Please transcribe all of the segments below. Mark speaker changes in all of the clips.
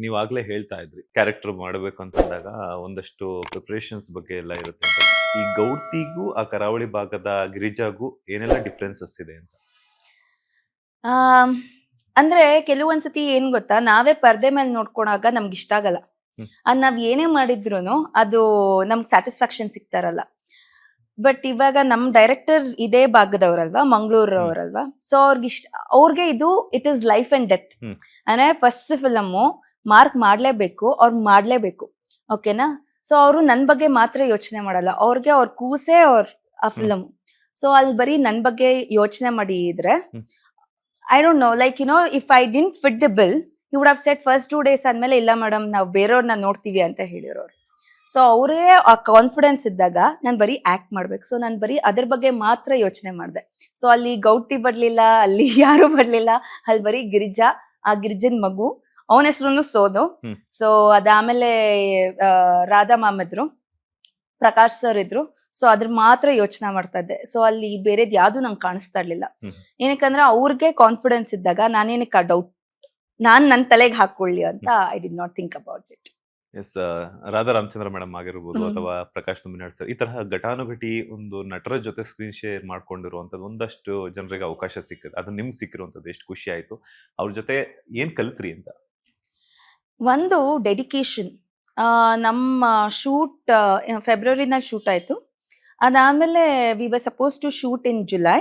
Speaker 1: ನೀವಾಗ್ಲೇ ಹೇಳ್ತಾ ಇದ್ರಿ ಕ್ಯಾರೆಕ್ಟರ್ ಮಾಡಬೇಕು ಅಂತಂದಾಗ ಒಂದಷ್ಟು ಪ್ರಿಪರೇಷನ್ಸ್ ಬಗ್ಗೆ ಎಲ್ಲ ಇರುತ್ತೆ ಅಂತ. ಈ ಗೌಡ್ತಿಗೂ ಆ ಕರಾವಳಿ ಭಾಗದ ಗಿರಿಜಾಗೂ ಏನೆಲ್ಲ ಡಿಫ್ರೆನ್ಸಸ್ ಇದೆ ಅಂತ?
Speaker 2: ಆಮ್, ಅಂದ್ರೆ ಕೆಲವೊಂದ್ಸತಿ ಏನ್ ಗೊತ್ತಾ, ನಾವೇ ಪರ್ದೆ ಮೇಲೆ ನೋಡ್ಕೊಳಾಗ ನಮ್ಗೆ ಇಷ್ಟ ಆಗಲ್ಲ. ಅದ್ ನಾವ್ ಏನೇ ಮಾಡಿದ್ರು ಅದು ನಮ್ಗೆ ಸ್ಯಾಟಿಸ್ಫ್ಯಾಕ್ಷನ್ ಸಿಗ್ತಾರಲ್ಲ. ಬಟ್ ಇವಾಗ ನಮ್ ಡೈರೆಕ್ಟರ್ ಇದೇ ಭಾಗದವ್ರಲ್ವಾ, ಮಂಗಳೂರವ್ರಲ್ವಾ, ಸೊ ಅವ್ರಿಗೆ ಇದು it is life and death. ಅಂದ್ರೆ ಫಸ್ಟ್ ಫಿಲಮು ಮಾರ್ಕ್ ಮಾಡ್ಲೇಬೇಕು, ಅವ್ರು ಮಾಡ್ಲೇಬೇಕು, ಓಕೆನಾ. ಸೊ ಅವರು ನನ್ ಬಗ್ಗೆ ಮಾತ್ರ ಯೋಚನೆ ಮಾಡಲ್ಲ, ಅವ್ರಿಗೆ ಅವ್ರ ಕೂಸೆ ಆ ಫಿಲಮ್. ಸೊ ಅಲ್ಲಿ ಬರೀ ನನ್ ಬಗ್ಗೆ ಯೋಚನೆ ಮಾಡಿದ್ರೆ I don't know, like if I didn't fit the bill, you would have set first 2 days ಆದ್ಮೇಲೆ ಇಲ್ಲ ಮೇಡಮ್ ನಾವು ಬೇರೆಯವ್ರನ್ನ ನೋಡ್ತೀವಿ ಅಂತ ಹೇಳಿರೋರು. ಸೊ ಅವರೇ ಆ ಕಾನ್ಫಿಡೆನ್ಸ್ ಇದ್ದಾಗ ನಾನು ಬರೀ ಆಕ್ಟ್ ಮಾಡ್ಬೇಕು. ಸೊ ನಾನು ಬರೀ ಅದ್ರ ಬಗ್ಗೆ ಮಾತ್ರ ಯೋಚನೆ ಮಾಡಿದೆ. ಸೊ ಅಲ್ಲಿ ಗೌಟಿ ಬರ್ಲಿಲ್ಲ, ಅಲ್ಲಿ ಯಾರು ಬರ್ಲಿಲ್ಲ, ಅಲ್ಲಿ ಬರೀ ಗಿರಿಜಾ, ಆ ಗಿರಿಜನ್ ಮಗು, ಅವನ ಹೆಸರು ಸೋನು. ಸೊ ಅದಾದ್ಮೇಲೆ ರಾಧಾ ಮ್ಯಾಮ್ ಇದ್ರು, ಪ್ರಕಾಶ್ ಸರ್ ಇದ್ರು. ಸೊ ಅದ್ರ ಮಾತ್ರ ಯೋಚನೆ ಮಾಡ್ತಾ ಇದ್ದೆ. ಸೊ ಅಲ್ಲಿ ಬೇರೆದ್ ಯಾವ್ದು ನಂಗೆ ಕಾಣಿಸ್ತಾ ಇರ್ಲಿಲ್ಲ. ಏನಕ್ಕಂದ್ರೆ ಅವ್ರಿಗೆ ಕಾನ್ಫಿಡೆನ್ಸ್ ಇದ್ದಾಗ ನಾನೇನಕ್ಕೆ ಡೌಟ್ ನನ್ ತಲೆಗೆ ಹಾಕೊಳ್ಳಿ ಅಂತ I did not think about it.
Speaker 1: Yes, Radha Ramachandra madam ಆಗಿರ್ಬೋದು ಅಥವಾ ಪ್ರಕಾಶ್ ತುಮ್ಮಿನಾಡ್ ಸರ್, ಈ ತರಹ ಘಟಾನುಘಟಿ ಒಂದು ನಟರ ಜೊತೆ ಸ್ಕ್ರೀನ್ ಶೇರ್ ಮಾಡ್ಕೊಂಡಿರುವಂತದ್ದು ಒಂದಷ್ಟು ಜನರಿಗೆ ಅವಕಾಶ ಸಿಕ್ಕಿದೆ. ಅದು ನಿಮ್ಗೆ ಸಿಕ್ಕಿರುವಂತದ್ದು ಎಷ್ಟು ಖುಷಿ ಆಯ್ತು? ಅವ್ರ ಜೊತೆ ಏನ್ ಕಲಿತ್ರಿ ಅಂತ?
Speaker 2: ಒಂದು ಡೆಡಿಕೇಶನ್. ನಮ್ಮ ಶೂಟ್ ಫೆಬ್ರವರಿನಲ್ಲಿ ಶೂಟ್ ಆಯ್ತು. ಅದಾದ್ಮೇಲೆ we were suppose to shoot in July.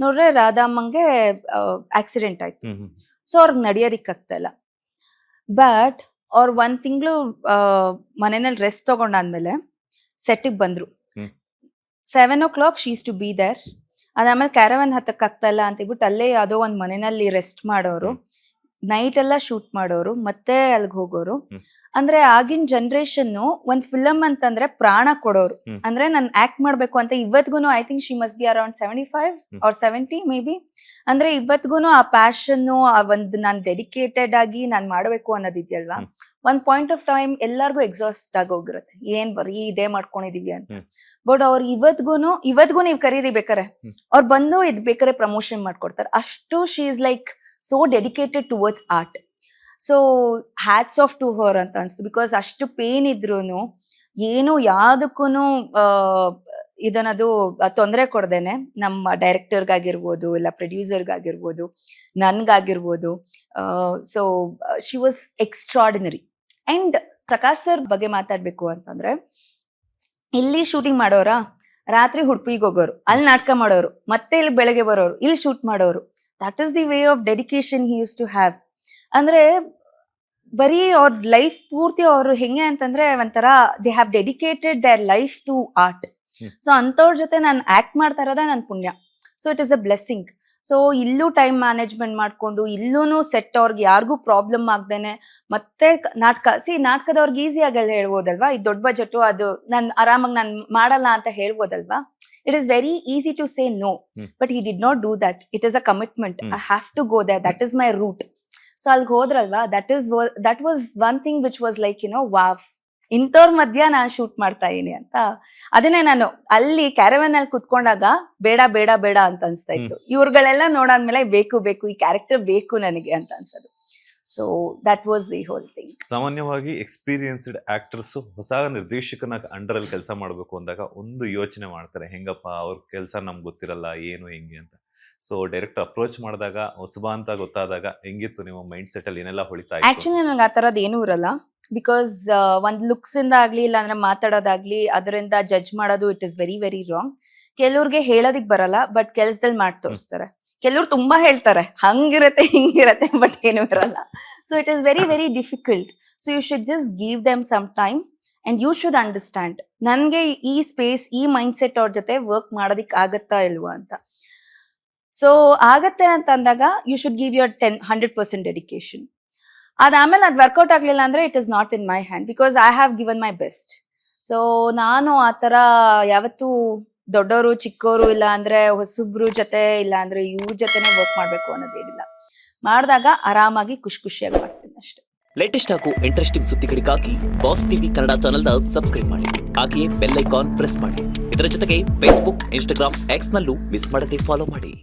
Speaker 2: ನೋಡ್ರೆ ರಾಧಾಮ್ಮಂಗೆ ಆಕ್ಸಿಡೆಂಟ್ ಆಯ್ತು. ಸೊ ಅವ್ರಿಗೆ ನಡೆಯೋದಿಕ್ಕಾಗ್ತಾ ಇಲ್ಲ. ಬಟ್ ಅವ್ರು 1 ತಿಂಗಳು ಮನೆಯಲ್ಲಿ ರೆಸ್ಟ್ ತಗೊಂಡಾದ್ಮೇಲೆ ಸೆಟ್ಟಿಗೆ ಬಂದ್ರು. 7 o'clock she's to be there. ಅದಾದ್ಮೇಲೆ ಕ್ಯಾರವನ್ ಹತ್ತಕ್ ಆಗ್ತಾ ಇಲ್ಲ ಅಂತ ಹೇಳ್ಬಿಟ್ಟು ಅಲ್ಲೇ ಯಾವುದೋ ಒಂದ್ ಮನೆಯಲ್ಲಿ ರೆಸ್ಟ್ ಮಾಡೋರು, ನೈಟ್ ಎಲ್ಲ ಶೂಟ್ ಮಾಡೋರು, ಮತ್ತೆ ಅಲ್ಲಿಗೆ ಹೋಗೋರು. ಅಂದ್ರೆ ಆಗಿನ ಜನರೇಷನ್ ಒಂದ್ ಫಿಲಮ್ ಅಂತಂದ್ರೆ ಪ್ರಾಣ ಕೊಡೋರು. ಅಂದ್ರೆ ನಾನ್ ಆಕ್ಟ್ ಮಾಡ್ಬೇಕು ಅಂತ ಇವತ್ಗುನು I think she must be around 75 or 70 maybe. ಅಂದ್ರೆ ಇವತ್ಗುನು ಆ ಪ್ಯಾಷನ್, ಆ ಒಂದ್ ನಾನ್ ಡೆಡಿಕೇಟೆಡ್ ಆಗಿ ನಾನ್ ಮಾಡ್ಬೇಕು ಅನ್ನೋದಿದ್ಯಲ್ವಾ, ಒಂದ್ ಪಾಯಿಂಟ್ ಆಫ್ ಟೈಮ್ ಎಲ್ಲಾರ್ಗು ಎಕ್ಸಾಸ್ಟ್ ಆಗೋಗಿರುತ್ತೆ, ಏನ್ ಬರೀ ಇದೇ ಮಾಡ್ಕೊಂಡಿದೀವಿ ಅಂತ. ಬಟ್ ಅವ್ರು ಇವತ್ಗೂ ನೀವ್ ಕರೀರಿ ಬೇಕಾರೆ ಅವ್ರು ಬಂದು ಇದ್ ಬೇಕಾರೆ ಪ್ರಮೋಷನ್ ಮಾಡ್ಕೊಡ್ತಾರೆ. ಅಷ್ಟು she is like so dedicated towards art. So hats off to her ಅಂತ ಅನ್ಸ್ತು. ಬಿಕಾಸ್ ಅಷ್ಟು ಪೇನ್ ಇದ್ರೂನು ಏನು ಯಾವ್ದಕ್ಕೂನು ಇದನ್ನದು ತೊಂದರೆ ಕೊಡ್ದೇನೆ ನಮ್ಮ ಡೈರೆಕ್ಟರ್ಗಾಗಿರ್ಬೋದು, ಇಲ್ಲ ಪ್ರೊಡ್ಯೂಸರ್ಗಾಗಿರ್ಬೋದು, ನನ್ಗಾಗಿರ್ಬೋದು. So she was extraordinary. And Prakash sir ಬಗ್ಗೆ ಮಾತಾಡ್ಬೇಕು ಅಂತಂದ್ರೆ, ಇಲ್ಲಿ ಶೂಟಿಂಗ್ ಮಾಡೋರಾ, ರಾತ್ರಿ ಉಡುಪಿಗೆ ಹೋಗೋರು, ಅಲ್ಲಿ ನಾಟಕ ಮಾಡೋರು, ಮತ್ತೆ ಇಲ್ಲಿ ಬೆಳಗ್ಗೆ ಬರೋರು, ಇಲ್ಲಿ ಶೂಟ್ ಮಾಡೋರು. That is the way of dedication he use to have. ಅಂದ್ರೆ ಬರೀ ಅವ್ರ ಲೈಫ್ ಪೂರ್ತಿ ಅವರು ಹೆಂಗೆ ಅಂತಂದ್ರೆ ಒಂಥರ they have dedicated their life to art. So ಅಂತವ್ರ ಜೊತೆ ನಾನು ಆಕ್ಟ್ ಮಾಡ್ತಾ ಇರೋದೇ ನನ್ ಪುಣ್ಯ. So it is a blessing. So ಇಲ್ಲೂ ಟೈಮ್ ಮ್ಯಾನೇಜ್ಮೆಂಟ್ ಮಾಡ್ಕೊಂಡು, ಇಲ್ಲೂ ಸೆಟ್ ಅವ್ರಿಗೆ ಯಾರಿಗೂ ಪ್ರಾಬ್ಲಮ್ ಆಗ್ದೇನೆ, ಮತ್ತೆ ನಾಟಕದವ್ರಿಗೆ ಈಸಿ ಆಗಲ್ಲ ಹೇಳ್ಬೋದಲ್ವಾ, ಈ ದೊಡ್ಡ ಬಜೆಟ್ ಅದು ನಾನು ಆರಾಮಾಗಿ ನಾನು ಮಾಡಲ್ಲ ಅಂತ ಹೇಳ್ಬೋದಲ್ವಾ. It is very easy to say no, but he did not do that. It is a commitment. I have to go there. That is my route. So ಅಲ್ಲಿಗೆ ಹೋದ್ರಲ್ವಾ, that was one thing which was like, wow, ಇಂಥವ್ರ ಮಧ್ಯ ನಾನು shoot ಮಾಡ್ತಾ ಇದೀನಿ ಅಂತ. ಅದನ್ನೇ ನಾನು ಅಲ್ಲಿ ಕ್ಯಾರವನ್ ಅಲ್ಲಿ ಕುತ್ಕೊಂಡಾಗ ಬೇಡ ಬೇಡ ಬೇಡ ಅಂತ ಅನ್ಸ್ತಾ ಇತ್ತು. ಇವ್ರುಗಳೆಲ್ಲ ನೋಡಾದ್ಮೇಲೆ ಬೇಕು ಈ ಕ್ಯಾರೆಕ್ಟರ್ ಬೇಕು ನನಗೆ ಅಂತ ಅನ್ಸೋದು. So that was the whole thing.
Speaker 1: ಸಾಮಾನ್ಯವಾಗಿ ಎಕ್ಸ್ಪೀರಿಯನ್ಸ್ಡ್ ಆಕ್ಟರ್ಸ್ ಹೊಸ ನಿರ್ದೇಶಕನ ಅಂಡರ್ ಅಲ್ಲಿ ಕೆಲಸ ಮಾಡಬೇಕು ಅಂದಾಗ ಒಂದು ಯೋಚನೆ ಮಾಡ್ತಾರೆ, ಹೆಂಗಪ್ಪ ಅವ್ರ ಕೆಲಸ ನಮ್ಗೆ ಗೊತ್ತಿರಲ್ಲ ಏನು ಹೆಂಗೆ ಅಂತ. ಸೊ ಡೈರೆಕ್ಟ್ ಅಪ್ರೋಚ್ ಮಾಡಿದಾಗ ಹೊಸಬ ಅಂತ ಗೊತ್ತಾದಾಗ ಹೆಂಗಿತ್ತು ನಿಮ್ಮ ಮೈಂಡ್ ಸೆಟ್ ಅಲ್ಲಿ, ಏನೆಲ್ಲ ಹೊಳಿತಾ ಇತ್ತು?
Speaker 2: ಆಕ್ಚುಲಿ ನಂಗೆ ಆ ತರದ್ ಏನೂ ಇರಲ್ಲ. ಬಿಕಾಸ್ ಒಂದ್ ಲುಕ್ಸ್ ಇಂದ ಆಗ್ಲಿ, ಇಲ್ಲ ಅಂದ್ರೆ ಮಾತಾಡೋದಾಗ್ಲಿ, ಅದರಿಂದ ಜಡ್ಜ್ ಮಾಡೋದು it is very very wrong. ಕೆಲವ್ರಿಗೆ ಹೇಳೋದಿಕ್ ಬರಲ್ಲ, ಬಟ್ ಕೆಲ್ಸದಲ್ಲಿ ಮಾಡಿ ತೋರಿಸ್ತಾರೆ. ಕೆಲವ್ರು ತುಂಬಾ ಹೇಳ್ತಾರೆ ಹಂಗಿರತ್ತೆ ಹಿಂಗಿರತ್ತೆ, ಬಟ್ ಏನೂ ಇರಲ್ಲ. So it is very very difficult. So you should just give them some time and you should understand, ನನ್ಗೆ ಈ ಸ್ಪೇಸ್, ಈ ಮೈಂಡ್ ಸೆಟ್ ಅವ್ರ ಜೊತೆ ವರ್ಕ್ ಮಾಡೋದಿಕ್ ಆಗತ್ತಾ ಇಲ್ವಾ ಅಂತ. ಸೊ ಆಗತ್ತೆ ಅಂತ ಅಂದಾಗ you should give your 100% dedication. ಅದಾದ್ಮೇಲೆ ಅದು ವರ್ಕೌಟ್ ಆಗ್ಲಿಲ್ಲ ಅಂದ್ರೆ it is not in my hand, because I have given my best. So ನಾನು ಆ ತರ ಯಾವತ್ತೂ ದೊಡ್ಡವರು ಚಿಕ್ಕವರು, ಇಲ್ಲ ಅಂದ್ರೆ ಹೊಸಬ್ರು ಜೊತೆ, ಇಲ್ಲ ಅಂದ್ರೆ ಇವ್ರ ಜೊತೆನೆ ವರ್ಕ್ ಮಾಡ್ಬೇಕು ಅನ್ನೋದೇನಿಲ್ಲ. ಮಾಡಿದಾಗ ಆರಾಮಾಗಿ ಖುಷಿಯಾಗಿ ಮಾಡ್ತೀನಿ ಅಷ್ಟೇ.
Speaker 3: ಲೇಟೆಸ್ಟ್ ಹಾಗೂ ಇಂಟ್ರೆಸ್ಟಿಂಗ್ ಸುದ್ದಿಗಳಿಗಾಗಿ ಬಾಸ್ ಟಿವಿ ಕನ್ನಡ ಚಾನೆಲ್ನ ಸಬ್ಸ್ಕ್ರೈಬ್ ಮಾಡಿ. ಹಾಗೆಯೇ ಬೆಲ್ ಐಕಾನ್ ಪ್ರೆಸ್ ಮಾಡಿ. ಇದರ ಜೊತೆಗೆ ಫೇಸ್ಬುಕ್, ಇನ್ಸ್ಟಾಗ್ರಾಮ್, ಎಕ್ಸ್ ನಲ್ಲೂ ಮಿಸ್ ಮಾಡದೆ ಫಾಲೋ ಮಾಡಿ.